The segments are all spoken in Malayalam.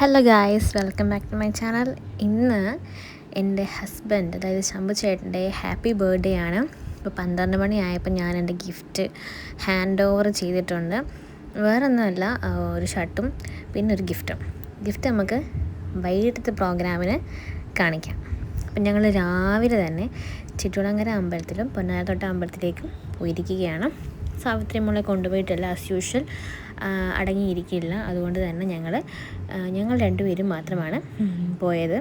Hello guys, welcome back to my channel. ഇന്ന് എൻ്റെ ഹസ്ബൻഡ്, അതായത് ശംഭു ചേട്ടൻ്റെ ഹാപ്പി ബർത്ത്ഡേ ആണ്. ഇപ്പോൾ 12 മണിയായപ്പോൾ ഞാൻ എൻ്റെ ഗിഫ്റ്റ് ഹാൻഡ് ഓവർ ചെയ്തിട്ടുണ്ട്. വേറൊന്നുമല്ല, ഒരു ഷർട്ടും പിന്നെ ഒരു ഗിഫ്റ്റ് നമുക്ക് വൈകിട്ടത്തെ പ്രോഗ്രാമിന് കാണിക്കാം. അപ്പം ഞങ്ങൾ രാവിലെ തന്നെ ചിറ്റുളങ്ങര അമ്പലത്തിലും പൊന്നാരത്തോട്ട അമ്പലത്തിലേക്കും പോയിരിക്കുകയാണ്. സാവിത്രി മോളെ കൊണ്ടുപോയിട്ടില്ല, ആസ് യൂഷ്വൽ അടങ്ങിയിരിക്കില്ല. അതുകൊണ്ട് തന്നെ ഞങ്ങൾ രണ്ടുപേരും മാത്രമാണ് പോയത്.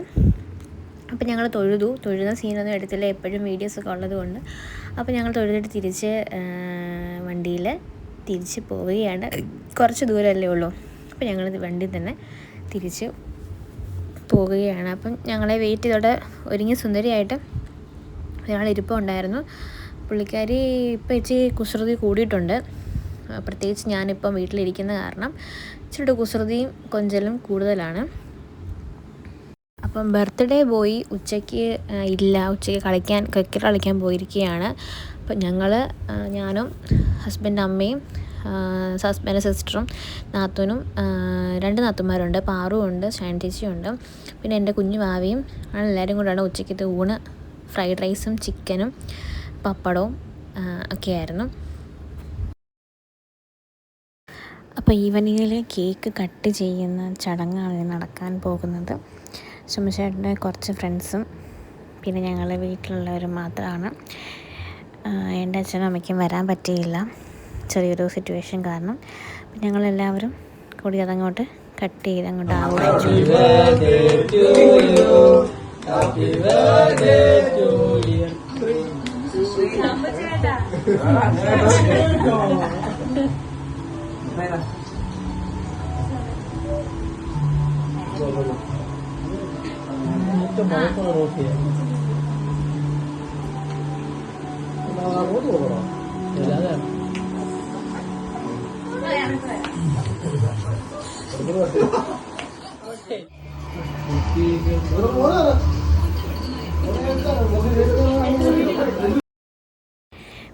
അപ്പോൾ ഞങ്ങൾ തൊഴുന്ന സീനൊന്നും എടുത്തില്ല, എപ്പോഴും വീഡിയോസൊക്കെ ഉള്ളത് കൊണ്ട്. അപ്പോൾ ഞങ്ങൾ തൊഴുതിട്ട് തിരിച്ച് വണ്ടിയിൽ തിരിച്ച് പോവുകയാണ്. കുറച്ച് ദൂരമല്ലേ ഉള്ളൂ. അപ്പോൾ ഞങ്ങൾ വണ്ടിയിൽ തന്നെ തിരിച്ച് പോവുകയാണ്. അപ്പം ഞങ്ങളെ വെയിറ്റ് ചെയ്തോടെ ഒരുങ്ങി സുന്ദരിയായിട്ട് ഒരാൾ ഇരിപ്പുണ്ടായിരുന്നു. പുള്ളിക്കാരി ഇപ്പോൾ ഇച്ചിരി കുസൃതി കൂടിയിട്ടുണ്ട്. പ്രത്യേകിച്ച് ഞാനിപ്പം വീട്ടിലിരിക്കുന്ന കാരണം ഇച്ചിരി കുസൃതിയും കൊഞ്ചലും കൂടുതലാണ്. അപ്പം ബർത്ത്ഡേ ബോയ് ഉച്ചയ്ക്ക് ക്രിക്കറ്റ് കളിക്കാൻ പോയിരിക്കുകയാണ്. അപ്പം ഞാനും ഹസ്ബൻഡ്, അമ്മയും, ഹസ്ബൻഡ് സിസ്റ്ററും, നാത്തൂനും, 2 നാത്തൂന്മാരുണ്ട്, പാറുണ്ട്, ഷൈൻ ചേച്ചിയുണ്ട്, പിന്നെ എൻ്റെ കുഞ്ഞു ഭാവിയും ആണ്. എല്ലാവരും കൂടെയാണ് ഉച്ചയ്ക്കത്തെ ഊണ്. ഫ്രൈഡ് റൈസും ചിക്കനും പപ്പടവും ഒക്കെയായിരുന്നു. അപ്പോൾ ഈവനിങ്ങിൽ കേക്ക് കട്ട് ചെയ്യുന്ന ചടങ്ങാണ് നടക്കാൻ പോകുന്നത്. ശംഭുചേട്ടൻ്റെ കുറച്ച് ഫ്രണ്ട്സും പിന്നെ ഞങ്ങളുടെ വീട്ടിലുള്ളവരും മാത്രമാണ്. എൻ്റെ അച്ഛനും അമ്മയ്ക്കും വരാൻ പറ്റിയില്ല, ചെറിയൊരു സിറ്റുവേഷൻ കാരണം. അപ്പം ഞങ്ങളെല്ലാവരും കൂടി അതങ്ങോട്ട് കട്ട് ചെയ്ത് അങ്ങോട്ട് ആഘോഷിച്ചു.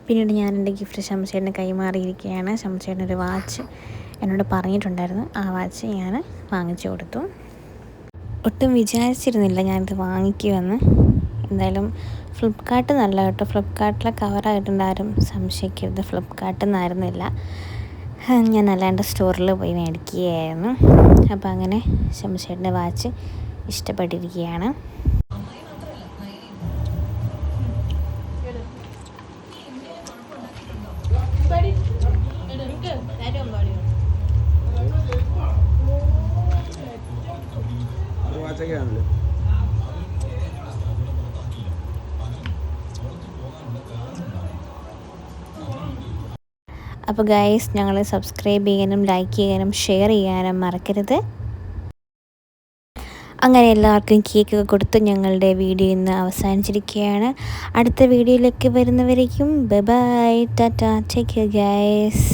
പിന്നീട് ഞാൻ എൻ്റെ ഗിഫ്റ്റ് ശംഭുചേട്ടന് കൈമാറിയിരിക്കുകയാണ്. ശംഭുചേട്ടനൊരു വാച്ച് എന്നോട് പറഞ്ഞിട്ടുണ്ടായിരുന്നു, ആ വാച്ച് ഞാൻ വാങ്ങിച്ചു കൊടുത്തു. ഒട്ടും വിചാരിച്ചിരുന്നില്ല ഞാനിത് വാങ്ങിക്കുമെന്ന്. എന്തായാലും ഫ്ലിപ്കാർട്ട് നല്ല കേട്ടോ. ഫ്ലിപ്കാർട്ടിലെ കവറായിട്ടുണ്ട്, ആരും സംശയിക്കരുത്, ഫ്ലിപ്കാർട്ടിൽ നിന്നായിരുന്നില്ല. ഞാൻ അല്ലാണ്ട് സ്റ്റോറിൽ പോയി മേടിക്കുകയായിരുന്നു. അപ്പോൾ അങ്ങനെ ശംഭുചേട്ടൻ്റെ വാച്ച് ഇഷ്ടപ്പെട്ടിരിക്കുകയാണ്. അപ്പോൾ ഗൈസ്, ഞങ്ങൾ സബ്സ്ക്രൈബ് ചെയ്യാനും ലൈക്ക് ചെയ്യാനും ഷെയർ ചെയ്യാനും മറക്കരുത്. അങ്ങനെ എല്ലാവർക്കും കേക്കൊക്കെ കൊടുത്ത് ഞങ്ങളുടെ വീഡിയോ ഇന്ന് അവസാനിച്ചിരിക്കുകയാണ്. അടുത്ത വീഡിയോയിലേക്ക് വരുന്നവരേക്കും bye bye, tata, take care guys.